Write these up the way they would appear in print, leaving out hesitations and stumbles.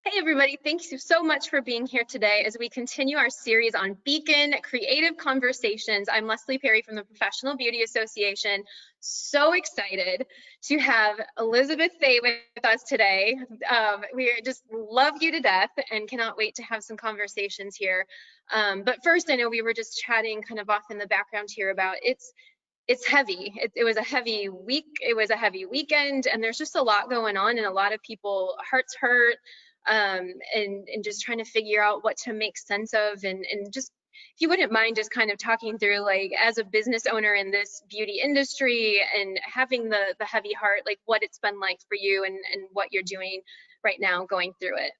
Hey everybody, thank you so much for being here today as we continue our series on Beacon Creative Conversations. I'm Leslie Perry from the Professional Beauty Association. So excited to have Elizabeth Faye with us today. We just love you to death and cannot wait to have some conversations here. But first, I know we were just chatting kind of off in the background here about it's heavy. It was a heavy week. It was a heavy weekend, and there's just a lot going on, and a lot of people hearts hurt, and just trying to figure out what to make sense of, and just if you wouldn't mind just kind of talking through, like, as a business owner in this beauty industry and having the heavy heart, like what it's been like for you and what you're doing right now going through it.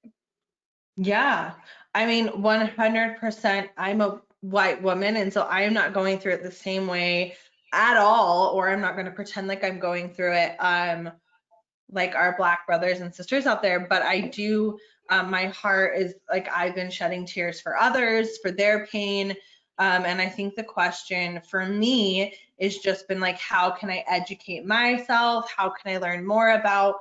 Yeah, I mean, 100%. I'm a white woman, and so I am not going through it the same way at all, or I'm not going to pretend like I'm going through it like our Black brothers and sisters out there. But I do, my heart is like, I've been shedding tears for others, for their pain. And I think the question for me is just been like, how can I educate myself? How can I learn more about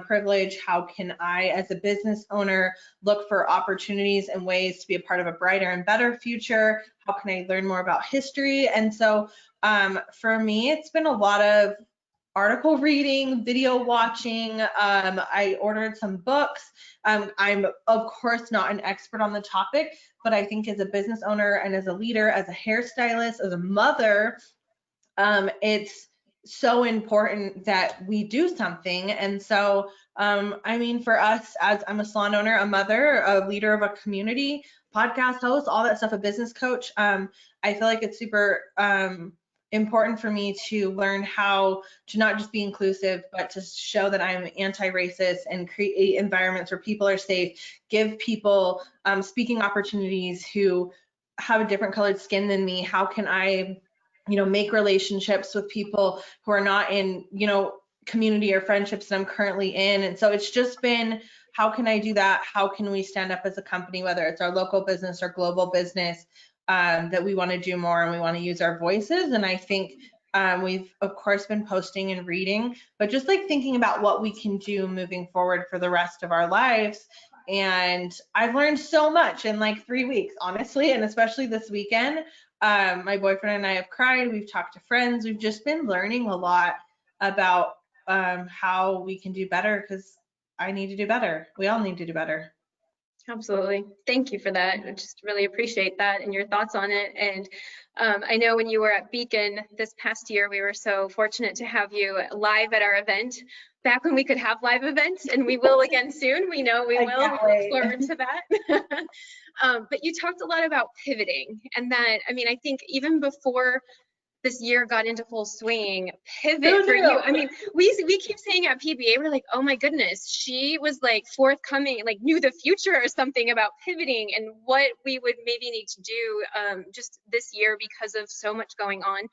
privilege? How can I, as a business owner, look for opportunities and ways to be a part of a brighter and better future? How can I learn more about history? And so for me, it's been a lot of article reading, video watching. I ordered some books. I'm of course not an expert on the topic, but I think as a business owner and as a leader, as a hairstylist, as a mother, it's so important that we do something. And so, I mean, for us, as I'm a salon owner, a mother, a leader of a community, podcast host, all that stuff, a business coach, I feel like it's super important for me to learn how to not just be inclusive, but to show that I'm anti-racist and create environments where people are safe, give people speaking opportunities who have a different colored skin than me. How can I make relationships with people who are not in, community or friendships that I'm currently in. And so it's just been, how can I do that? How can we stand up as a company, whether it's our local business or global business, that we want to do more and we want to use our voices. And I think we've of course been posting and reading, but just like thinking about what we can do moving forward for the rest of our lives. And I've learned so much in like 3 weeks, honestly, and especially this weekend. My boyfriend and I have cried. We've talked to friends. We've just been learning a lot about how we can do better, because I need to do better. We all need to do better. Absolutely. Thank you for that. I just really appreciate that and your thoughts on it. And I know when you were at Beacon this past year, we were so fortunate to have you live at our event back when we could have live events, and we will again soon. We know we will. We look forward to that. But you talked a lot about pivoting, and that, I mean, I think even before this year got into full swing, pivot for you. I mean, we keep saying at PBA, we're like, oh my goodness, she was like forthcoming, like knew the future or something about pivoting and what we would maybe need to do just this year because of so much going on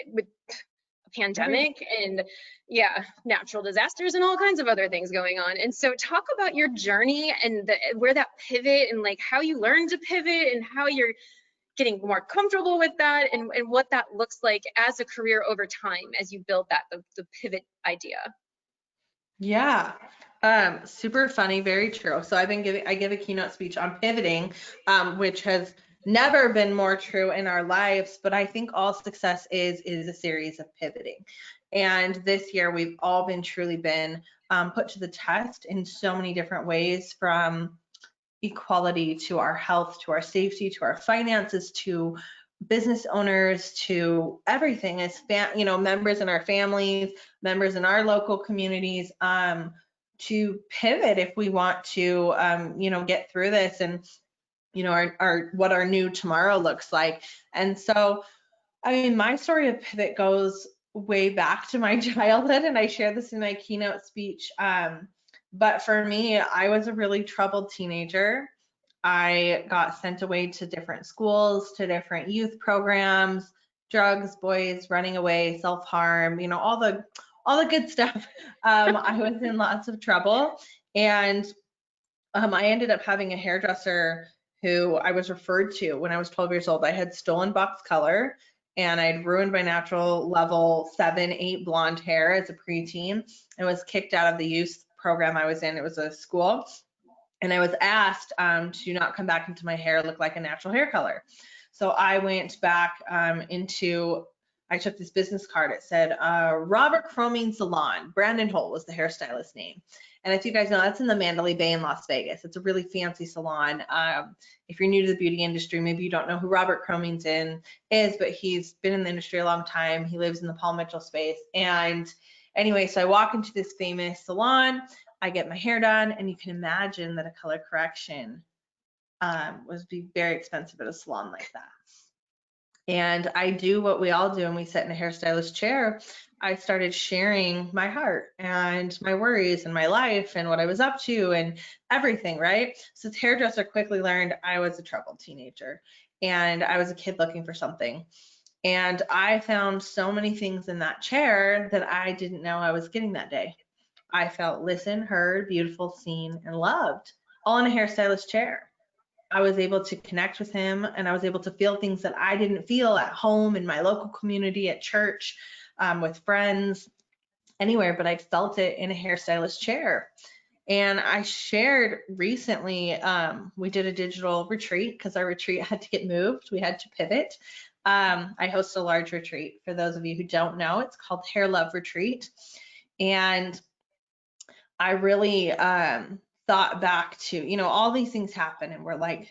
with a pandemic and natural disasters and all kinds of other things going on. And so talk about your journey and where that pivot and like how you learned to pivot and how you're getting more comfortable with that, and what that looks like as a career over time as you build that, the pivot idea. Yeah. Super funny, very true. So I give a keynote speech on pivoting, which has never been more true in our lives, but I think all success is a series of pivoting. And this year we've all truly been put to the test in so many different ways, from equality to our health, to our safety, to our finances, to business owners, to everything as members in our families, members in our local communities, to pivot if we want to get through this and our what our new tomorrow looks like. And so, I mean, my story of pivot goes way back to my childhood, and I share this in my keynote speech. But for me, I was a really troubled teenager. I got sent away to different schools, to different youth programs, drugs, boys, running away, self-harm, all the good stuff. I was in lots of trouble, and I ended up having a hairdresser who I was referred to when I was 12 years old. I had stolen box color, and I'd ruined my natural level 7, 8 blonde hair as a preteen, and was kicked out of the youth program I was in. It was a school. And I was asked to not come back into my hair look like a natural hair color. So I went back I took this business card. It said Robert Croming Salon. Brandon Holt was the hairstylist name. And if you guys know, that's in the Mandalay Bay in Las Vegas. It's a really fancy salon. If you're new to the beauty industry, maybe you don't know who Robert Croming is, but he's been in the industry a long time. He lives in the Paul Mitchell space. And anyway, so I walk into this famous salon. I get my hair done, and you can imagine that a color correction would be very expensive at a salon like that. And I do what we all do, and we sit in a hairstylist chair. I started sharing my heart and my worries and my life and what I was up to and everything, right? So this hairdresser quickly learned I was a troubled teenager and I was a kid looking for something. And I found so many things in that chair that I didn't know I was getting that day. I felt listened, heard, beautiful, seen, and loved, all in a hairstylist chair. I was able to connect with him, and I was able to feel things that I didn't feel at home, in my local community, at church, with friends, anywhere, but I felt it in a hairstylist chair. And I shared recently, we did a digital retreat because our retreat had to get moved. We had to pivot. I host a large retreat. For those of you who don't know, it's called Hair Love Retreat. And I really thought back to, all these things happen and we're like,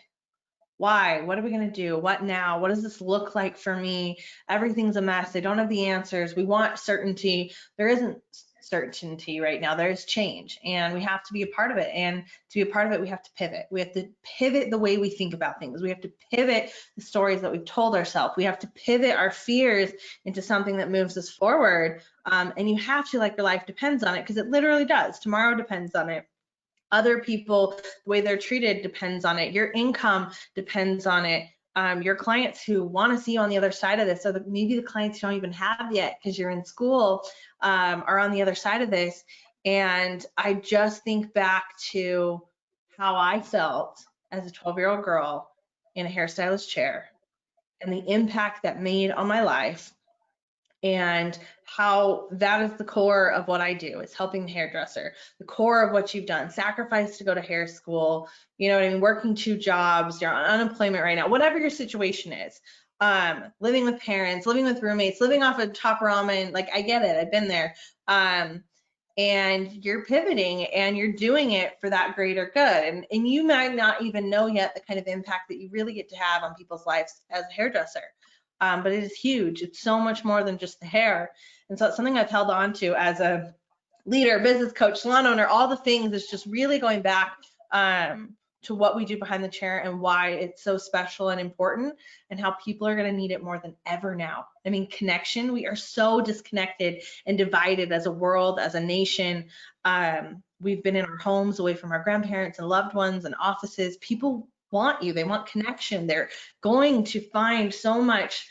why? What are we going to do? What now? What does this look like for me? Everything's a mess. They don't have the answers. We want certainty. There isn't certainty right now. There's change, and we have to be a part of it. And to be a part of it, we have to pivot. We have to pivot the way we think about things. We have to pivot the stories that we've told ourselves. We have to pivot our fears into something that moves us forward. And you have to, like your life depends on it, because it literally does. Tomorrow depends on it. Other people, the way they're treated depends on it. Your income depends on it. Your clients who want to see you on the other side of this, so that maybe the clients you don't even have yet because you're in school, are on the other side of this. And I just think back to how I felt as a 12-year-old girl in a hairstylist chair and the impact that made on my life, and how that is the core of what I do, is helping the hairdresser. The core of what you've done, sacrifice to go to hair school, you know what I mean, working 2 jobs, you're on unemployment right now, whatever your situation is, living with parents, living with roommates, living off of top ramen, like I get it, I've been there. And you're pivoting and you're doing it for that greater good. And you might not even know yet the kind of impact that you really get to have on people's lives as a hairdresser. But it is huge. It's so much more than just the hair. And so it's something I've held on to as a leader, business coach, salon owner, all the things. Is just really going back to what we do behind the chair and why it's so special and important, and how people are going to need it more than ever now. I mean, connection. We are so disconnected and divided as a world, as a nation. We've been in our homes, away from our grandparents and loved ones and offices. People want you. They want connection. They're going to find so much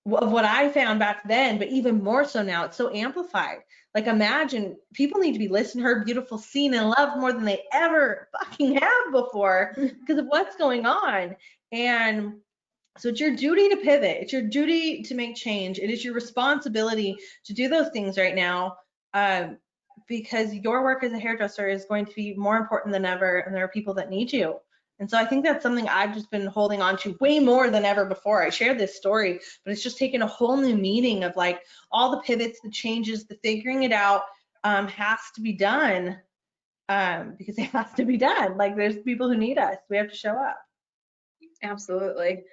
of what I found back then, but even more so now. It's so amplified. Like, imagine, people need to be listened, heard, beautiful, seen, and loved more than they ever fucking have before because of what's going on. And so it's your duty to pivot. It's your duty to make change. It is your responsibility to do those things right now, because your work as a hairdresser is going to be more important than ever, and there are people that need you. And so I think that's something I've just been holding on to way more than ever before. I shared this story, but it's just taken a whole new meaning of like all the pivots, the changes, the figuring it out has to be done, because it has to be done. Like, there's people who need us. We have to show up. Absolutely.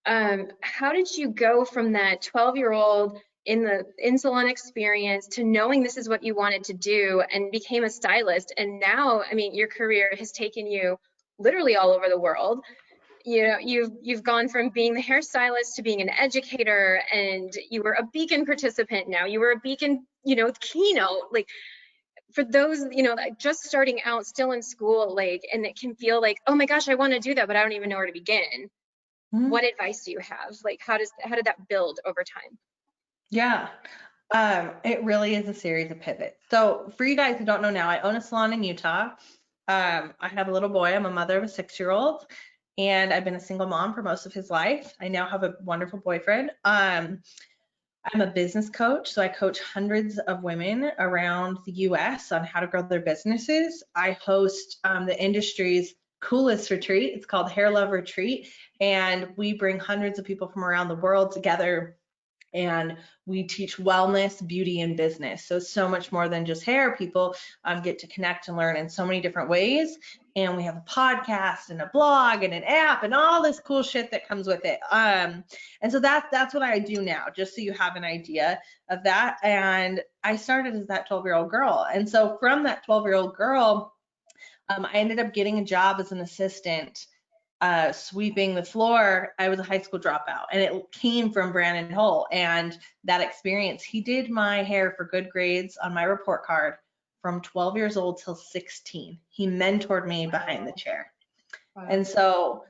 How did you go from that 12-year-old in the in-salon experience to knowing this is what you wanted to do and became a stylist? And now, I mean, your career has taken you literally all over the world. You know, you've gone from being the hairstylist to being an educator, and you were a Beacon participant. Now you were a Beacon, keynote. Like, for those, like just starting out, still in school, like, and it can feel like, oh my gosh, I want to do that, but I don't even know where to begin. What advice do you have? Like, how did that build over time? Yeah, it really is a series of pivots. So for you guys who don't know now, I own a salon in Utah. I have a little boy. I'm a mother of a 6-year-old, and I've been a single mom for most of his life. I now have a wonderful boyfriend. I'm a business coach, so I coach hundreds of women around the US on how to grow their businesses. I host the industry's coolest retreat. It's called Hair Love Retreat, and we bring hundreds of people from around the world together, and we teach wellness, beauty, and business. So it's so much more than just hair. People get to connect and learn in so many different ways. And we have a podcast and a blog and an app and all this cool shit that comes with it. And so that's what I do now, just so you have an idea of that. And I started as that 12-year-old girl. And so from that 12-year-old girl, I ended up getting a job as an assistant, sweeping the floor. I was a high school dropout, and it came from Brandon Hull and that experience. He did my hair for good grades on my report card from 12 years old till 16. He mentored me behind the chair. Wow. And so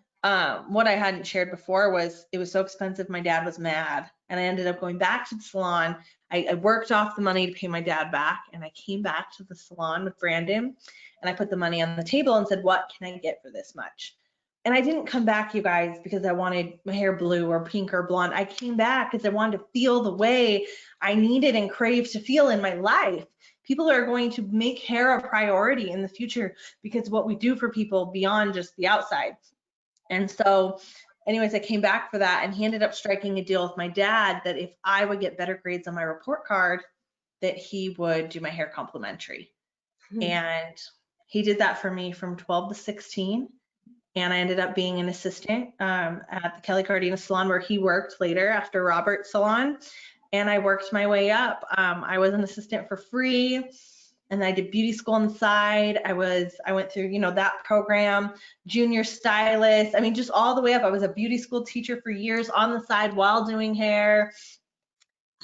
what I hadn't shared before was it was so expensive, my dad was mad, and I ended up going back to the salon. I worked off the money to pay my dad back, and I came back to the salon with Brandon, and I put the money on the table and said, what can I get for this much? And I didn't come back, you guys, because I wanted my hair blue or pink or blonde. I came back because I wanted to feel the way I needed and craved to feel in my life. People are going to make hair a priority in the future because what we do for people beyond just the outside. And so anyways, I came back for that, and he ended up striking a deal with my dad that if I would get better grades on my report card, that he would do my hair complimentary. And he did that for me from 12 to 16. And I ended up being an assistant at the Kelly Cardenas salon where he worked later after Robert's salon. And I worked my way up. I was an assistant for free, and I did beauty school on the side. I went through, that program, junior stylist. I mean, just all the way up. I was a beauty school teacher for years on the side while doing hair.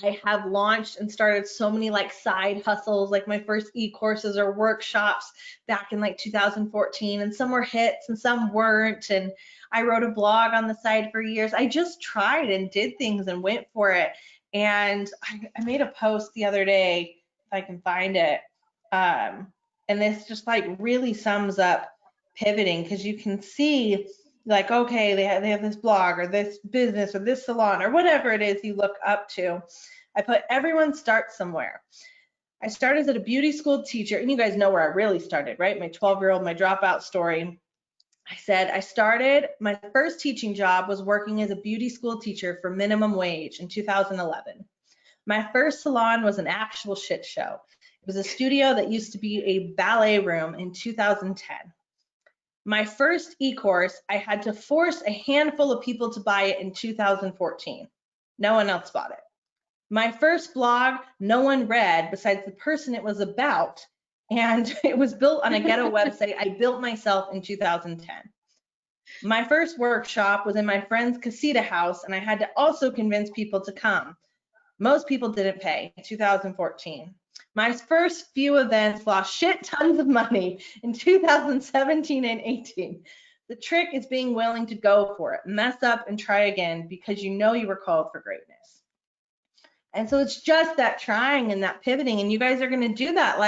I have launched and started so many side hustles, like my first e-courses or workshops back in 2014, and some were hits and some weren't. And I wrote a blog on the side for years. I just tried and did things and went for it. And I made a post the other day, if I can find it. And this just really sums up pivoting, because you can see okay, they have this blog or this business or this salon or whatever it is you look up to. I put everyone starts somewhere. I started as a beauty school teacher, and you guys know where I really started, right? My 12-year-old, my dropout story. I said I started, my first teaching job was working as a beauty school teacher for minimum wage in 2011. My first salon was an actual shit show. It was a studio that used to be a ballet room in 2010. My first e-course, I had to force a handful of people to buy it in 2014. No one else bought it. My first blog, no one read besides the person it was about, and it was built on a ghetto website I built myself in 2010. My first workshop was in my friend's casita house, and I had to also convince people to come. Most people didn't pay in 2014. My first few events lost shit tons of money in 2017 and 18. The trick is being willing to go for it, mess up and try again, because you know you were called for greatness. And so it's just that trying and that pivoting, and you guys are going to do that.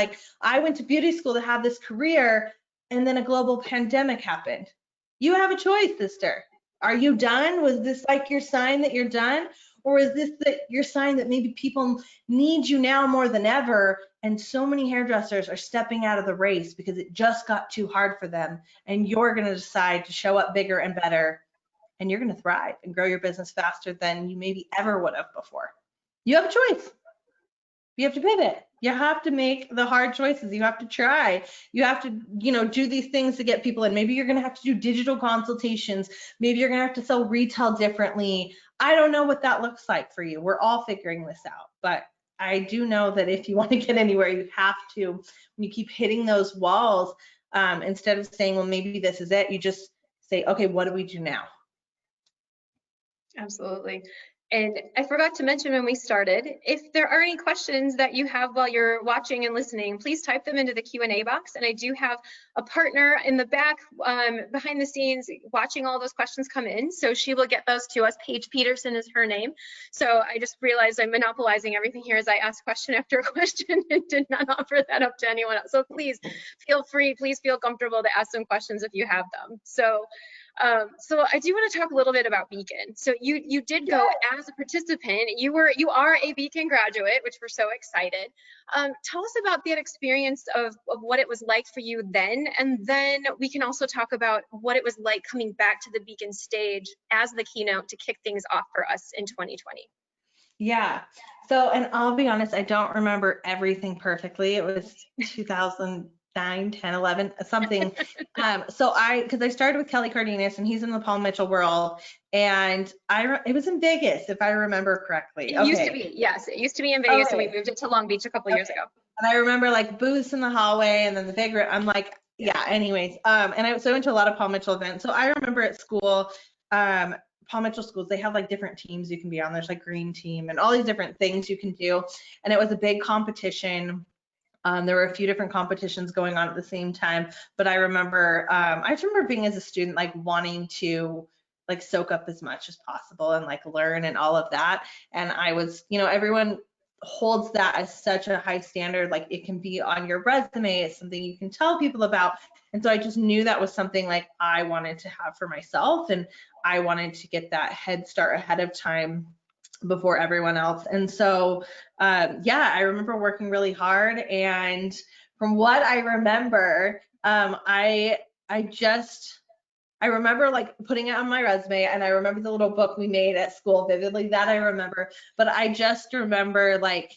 I went to beauty school to have this career, and then a global pandemic happened. You have a choice, sister. Are you done? Was this your sign that you're done? Or is this your sign that maybe people need you now more than ever, and so many hairdressers are stepping out of the race because it just got too hard for them, and you're going to decide to show up bigger and better, and you're going to thrive and grow your business faster than you maybe ever would have before. You have a choice. You have to pivot. You have to make the hard choices. You have to try. You have to, do these things to get people in. Maybe you're going to have to do digital consultations. Maybe you're going to have to sell retail differently. I don't know what that looks like for you. We're all figuring this out. But I do know that if you want to get anywhere, you have to, when you keep hitting those walls, instead of saying, well, maybe this is it, you just say, okay, what do we do now? Absolutely. And I forgot to mention when we started, if there are any questions that you have while you're watching and listening, please type them into the Q&A box. And I do have a partner in the back behind the scenes watching all those questions come in. So she will get those to us. Paige Peterson is her name. So I just realized I'm monopolizing everything here as I ask question after question and did not offer that up to anyone else. So please feel free, please feel comfortable to ask some questions if you have them. So So I do want to talk a little bit about Beacon. So you did go as a participant. You are a Beacon graduate, which we're so excited. Tell us about that experience of what it was like for you then, and then we can also talk about what it was like coming back to the Beacon stage as the keynote to kick things off for us in 2020. Yeah. So, and I'll be honest, I don't remember everything perfectly. It was 2009, 10, 11, something. Because I started with Kelly Cardenas and he's in the Paul Mitchell world. And it was in Vegas, if I remember correctly. It used to be, yes. It used to be in Vegas, and we moved it to Long Beach a couple years ago. And I remember like booths in the hallway and then the big room. I'm like, yeah, anyways. And I went to a lot of Paul Mitchell events. So I remember at school, Paul Mitchell schools, they have like different teams you can be on. There's like green team and all these different things you can do. And it was a big competition. There were a few different competitions going on at the same time. But I just remember being as a student, like wanting to like soak up as much as possible and like learn and all of that. And I was, everyone holds that as such a high standard, like it can be on your resume, it's something you can tell people about. And so I just knew that was something like I wanted to have for myself, and I wanted to get that head start ahead of time before everyone else. And so I remember working really hard, and from what I remember, I remember like putting it on my resume, and I remember the little book we made at school vividly, that I remember. But I just remember like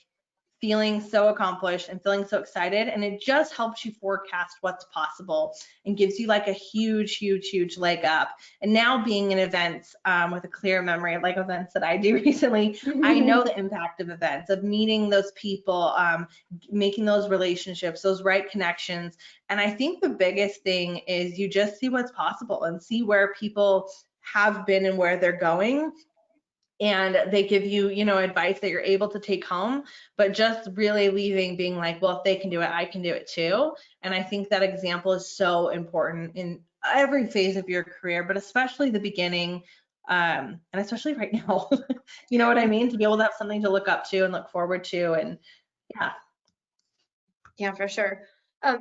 feeling so accomplished and feeling so excited, and it just helps you forecast what's possible and gives you like a huge leg up. And now being in events with a clear memory, like events that I do recently, I know the impact of events, of meeting those people, making those relationships, those right connections. And I think the biggest thing is you just see what's possible and see where people have been and where they're going. And they give you, advice that you're able to take home, but just really leaving being like, well, if they can do it, I can do it too. And I think that example is so important in every phase of your career, but especially the beginning, and especially right now, you know what I mean? To be able to have something to look up to and look forward to, and yeah. Yeah, for sure.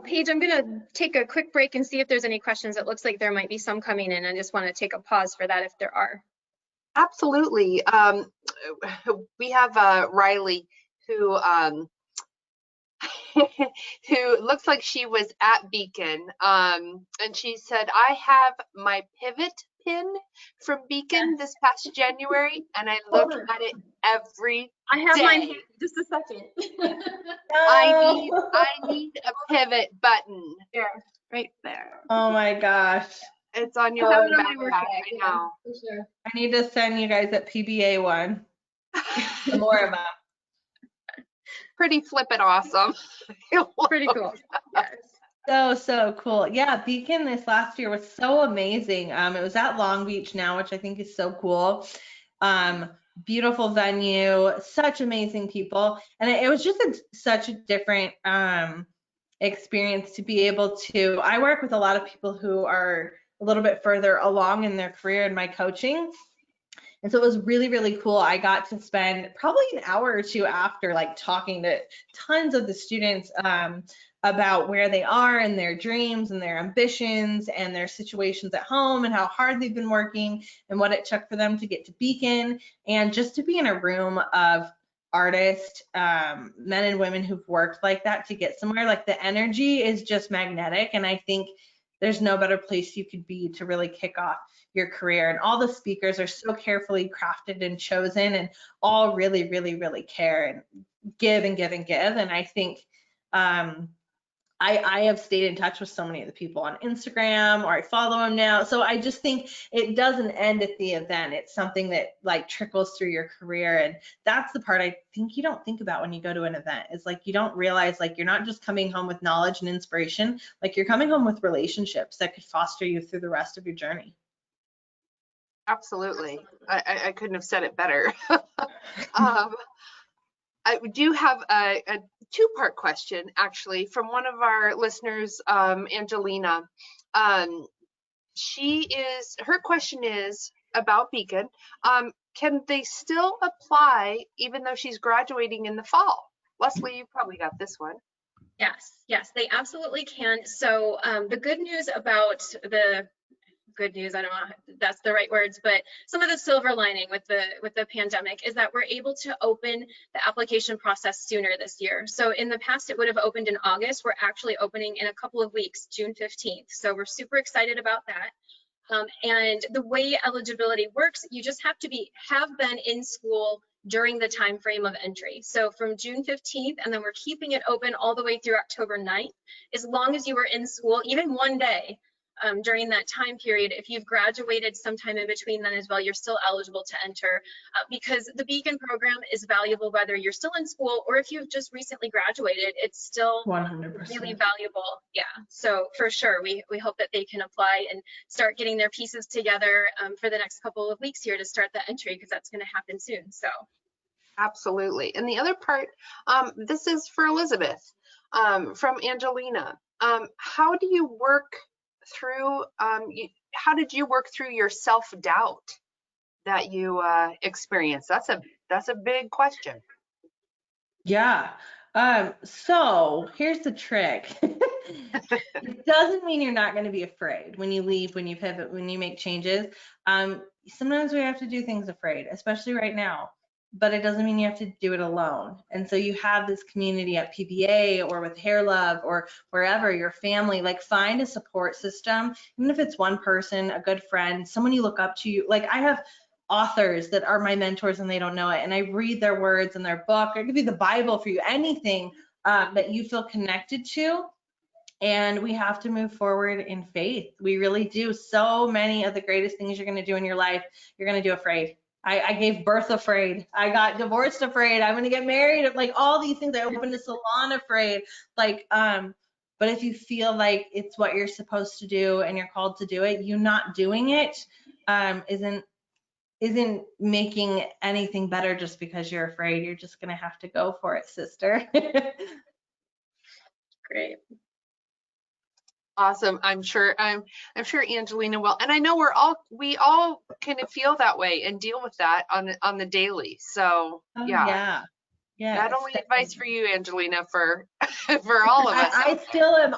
Paige, I'm gonna take a quick break and see if there's any questions. It looks like there might be some coming in. I just want to take a pause for that if there are. Absolutely. We have Riley who who looks like she was at Beacon, and she said, I have my pivot pin from Beacon this past January, and I look at it every I have day. mine here. Just a second. I need a pivot button. There, right there. Oh my gosh. It's on your backpack. I know. For sure. I need to send you guys that PBA one. More of them. Pretty flippin' awesome. Pretty cool. Yes. So cool. Yeah, Beacon this last year was so amazing. It was at Long Beach now, which I think is so cool. Beautiful venue, such amazing people. And it was just such a different experience to be able to, I work with a lot of people who are a little bit further along in their career in my coaching. And so it was really cool. I got to spend probably an hour or two after, like talking to tons of the students about where they are and their dreams and their ambitions and their situations at home and how hard they've been working and what it took for them to get to Beacon, and just to be in a room of artists, men and women who've worked like that to get somewhere. Like the energy is just magnetic, and I think there's no better place you could be to really kick off your career. And all the speakers are so carefully crafted and chosen, and all really care and give. And I think I have stayed in touch with so many of the people on Instagram, or I follow them now. So I just think it doesn't end at the event. It's something that like trickles through your career. And that's the part I think you don't think about when you go to an event. It's like you don't realize like you're not just coming home with knowledge and inspiration, like you're coming home with relationships that could foster you through the rest of your journey. Absolutely. I couldn't have said it better. I do have a two-part question, actually, from one of our listeners, Angelina. Her question is about Beacon. Can they still apply even though she's graduating in the fall? Leslie, you probably got this one. Yes, they absolutely can. So the good news about the good news, I don't know if that's the right words, but some of the silver lining with the pandemic is that we're able to open the application process sooner this year. So in the past, it would have opened in August. We're actually opening in a couple of weeks, June 15th. So we're super excited about that. And the way eligibility works, you just have to have been in school during the time frame of entry. So from June 15th, and then we're keeping it open all the way through October 9th, as long as you were in school, even one day during that time period. If you've graduated sometime in between then as well, you're still eligible to enter because the Beacon program is valuable whether you're still in school or if you've just recently graduated, it's still 100%. really valuable. Yeah, so for sure, we hope that they can apply and start getting their pieces together for the next couple of weeks here to start the entry, because that's going to happen soon. So absolutely. And the other part, this is for Elizabeth from Angelina. How do you work through, how did you work through your self-doubt that you experienced? That's a big question. Yeah. So here's the trick. It doesn't mean you're not going to be afraid when you leave, when you pivot, when you make changes. Sometimes we have to do things afraid, especially right now, but it doesn't mean you have to do it alone. And so you have this community at PBA or with Hair Love or wherever, your family, like find a support system, even if it's one person, a good friend, someone you look up to. Like I have authors that are my mentors and they don't know it, and I read their words in their book. It could be the Bible for you, anything that you feel connected to. And we have to move forward in faith. We really do. So many of the greatest things you're going to do in your life, you're going to do afraid. I gave birth afraid. I got divorced afraid. I'm going to get married. Like all these things. I opened a salon afraid. Like, but if you feel like it's what you're supposed to do and you're called to do it, you not doing it isn't making anything better just because you're afraid. You're just going to have to go for it, sister. great. Awesome. I'm sure Angelina will. And I know we all kind of feel that way and deal with that on the daily. So yeah. Not only advice for you, Angelina, for all of us. I still am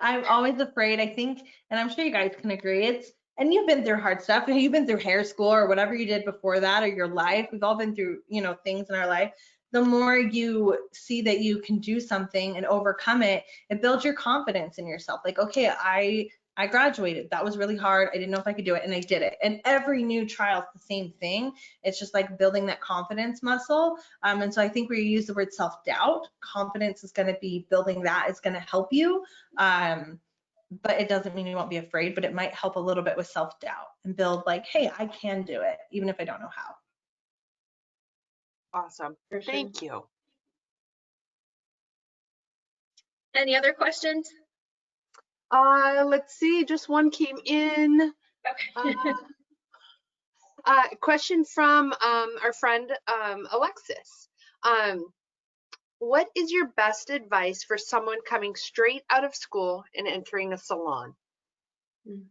I'm always afraid, I think, and I'm sure you guys can agree. And you've been through hard stuff. You've been through hair school or whatever you did before that, or your life. We've all been through, things in our life. The more you see that you can do something and overcome it, it builds your confidence in yourself. Like, okay, I graduated. That was really hard. I didn't know if I could do it, and I did it. And every new trial is the same thing. It's just like building that confidence muscle. And so I think where you use the word self-doubt, confidence is going to be building that. It's going to help you. But it doesn't mean you won't be afraid, but it might help a little bit with self-doubt and build like, hey, I can do it, even if I don't know how. Awesome. Sure. Thank you. Any other questions? Let's see, just one came in. Okay. Question from our friend Alexis. What is your best advice for someone coming straight out of school and entering a salon? Is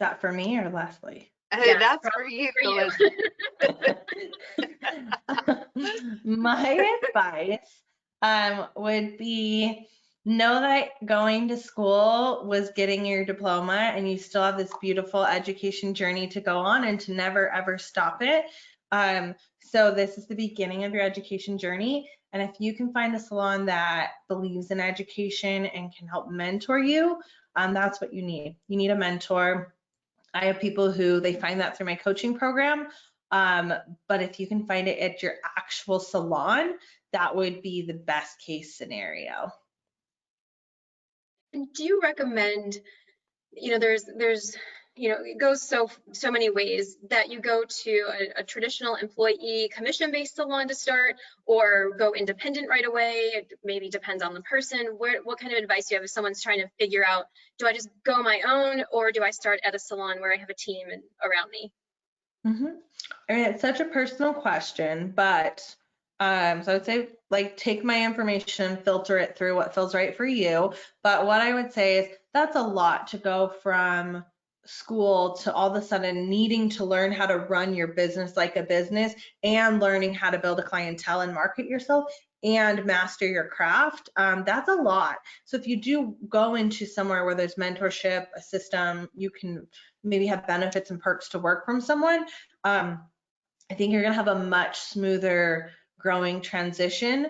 that for me or Leslie? Yeah, that's for you. My advice would be, know that going to school was getting your diploma and you still have this beautiful education journey to go on, and to never ever stop it. So this is the beginning of your education journey. And if you can find a salon that believes in education and can help mentor you, that's what you need. You need a mentor. I have people who they find that through my coaching program. But if you can find it at your actual salon, that would be the best case scenario. And do you recommend, there's it goes so many ways, that you go to a traditional employee commission-based salon to start, or go independent right away? It maybe depends on the person. What kind of advice do you have if someone's trying to figure out, do I just go my own, or do I start at a salon where I have a team around me? I mean, it's such a personal question, but so I would say, like, take my information, filter it through what feels right for you. But what I would say is that's a lot to go from school to all of a sudden needing to learn how to run your business like a business, and learning how to build a clientele and market yourself, and master your craft, that's a lot. So if you do go into somewhere where there's mentorship, a system, you can maybe have benefits and perks to work from someone, I think you're gonna have a much smoother growing transition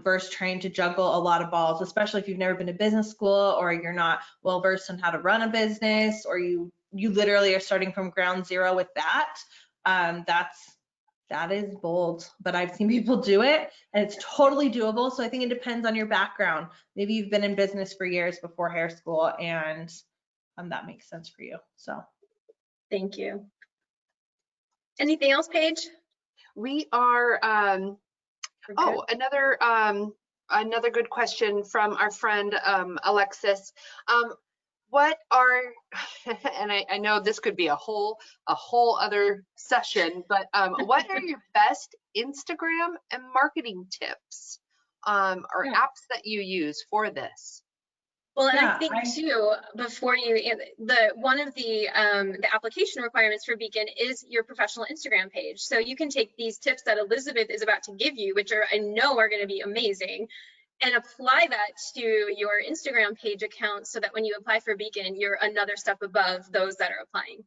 versus trying to juggle a lot of balls, especially if you've never been to business school or you're not well versed on how to run a business, or you literally are starting from ground zero with that. That is bold, but I've seen people do it and it's totally doable. So I think it depends on your background. Maybe you've been in business for years before hair school, and that makes sense for you. So Thank you. Anything else, Paige? We are, We're good. another good question from our friend Alexis. What are, and I know this could be a whole other session, but what are your best Instagram and marketing tips or apps that you use for this? Well, and I think too, before you, one of the application requirements for Beacon is your professional Instagram page. So you can take these tips that Elizabeth is about to give you, which I know are going to be amazing, and apply that to your Instagram page account so that when you apply for Beacon, you're another step above those that are applying.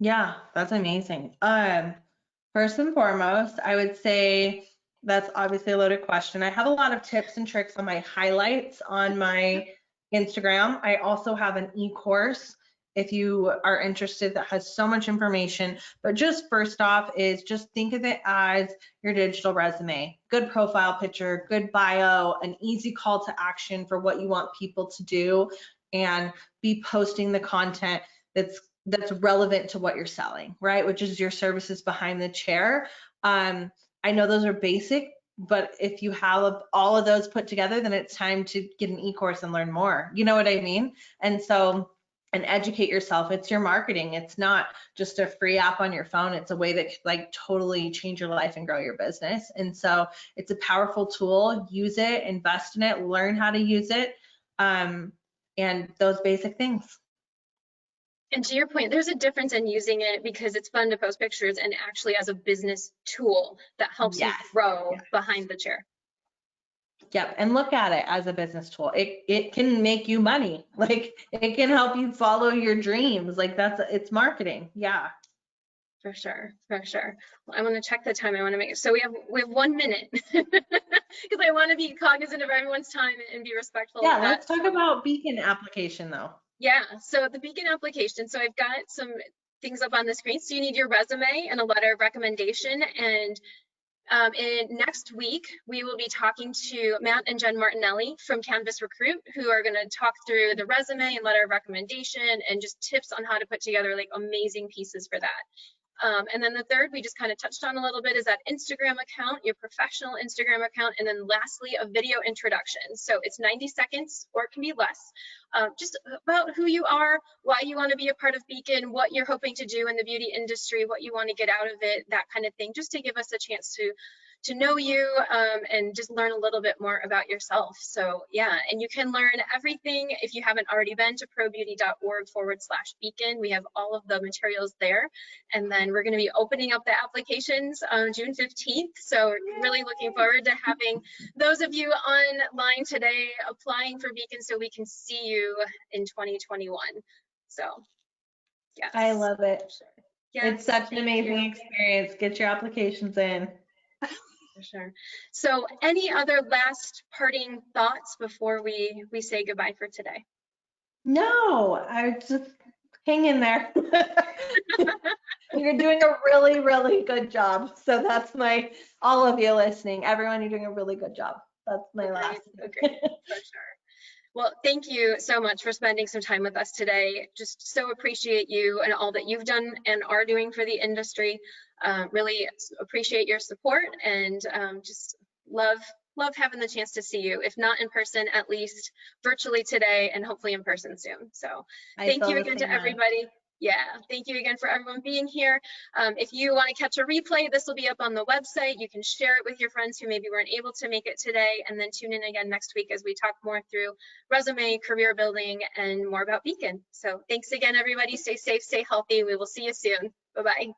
Yeah, that's amazing. First and foremost, I would say that's obviously a loaded question. I have a lot of tips and tricks on my highlights on my Instagram. I also have an e-course if you are interested that has so much information. But just first off is just think of it as your digital resume. Good profile picture, good bio, an easy call to action for what you want people to do, and be posting the content that's relevant to what you're selling, right? Which is your services behind the chair. I know those are basic, but if you have all of those put together, then it's time to get an e-course and learn more. You know what I mean? And educate yourself. It's your marketing. It's not just a free app on your phone. It's a way that could like totally change your life and grow your business. And so it's a powerful tool. Use it, invest in it, learn how to use it, and those basic things. And to your point, there's a difference in using it because it's fun to post pictures and actually as a business tool that helps you grow behind the chair. Yep, and look at it as a business tool. It can make you money. Like it can help you follow your dreams. Like it's marketing. Yeah. For sure, for sure. Well, I want to check the time. I want to make it so we have 1 minute because I want to be cognizant of everyone's time and be respectful. Yeah, let's talk about Beacon application though. Yeah, so the Beacon application. So I've got some things up on the screen. So you need your resume and a letter of recommendation. And next week, we will be talking to Matt and Jen Martinelli from Canvas Recruit, who are going to talk through the resume and letter of recommendation and just tips on how to put together like amazing pieces for that. And then the third we just kind of touched on a little bit is that Instagram account, your professional Instagram account, and then lastly a video introduction. So it's 90 seconds or it can be less, just about who you are, why you want to be a part of Beacon, what you're hoping to do in the beauty industry, what you want to get out of it, that kind of thing, just to give us a chance to know you and just learn a little bit more about yourself. So yeah, and you can learn everything if you haven't already been to probeauty.org/Beacon. We have all of the materials there. And then we're going to be opening up the applications on June 15th. So we're really looking forward to having those of you online today applying for Beacon so we can see you in 2021. So yeah. I love it. Yes, it's such an amazing experience. Get your applications in. For sure. So any other last parting thoughts before we say goodbye for today? No, I just hang in there. You're doing a really, really good job. So that's all of you listening, everyone, you're doing a really good job. That's my last. Okay, for sure. Well, thank you so much for spending some time with us today. Just so appreciate you and all that you've done and are doing for the industry. Really appreciate your support and just love having the chance to see you, if not in person, at least virtually today and hopefully in person soon. So thank you again to everybody. Yeah, thank you again for everyone being here. If you want to catch a replay, this will be up on the website. You can share it with your friends who maybe weren't able to make it today, and then tune in again next week as we talk more through resume, career building, and more about Beacon. So thanks again, everybody. Stay safe, stay healthy. We will see you soon. Bye-bye.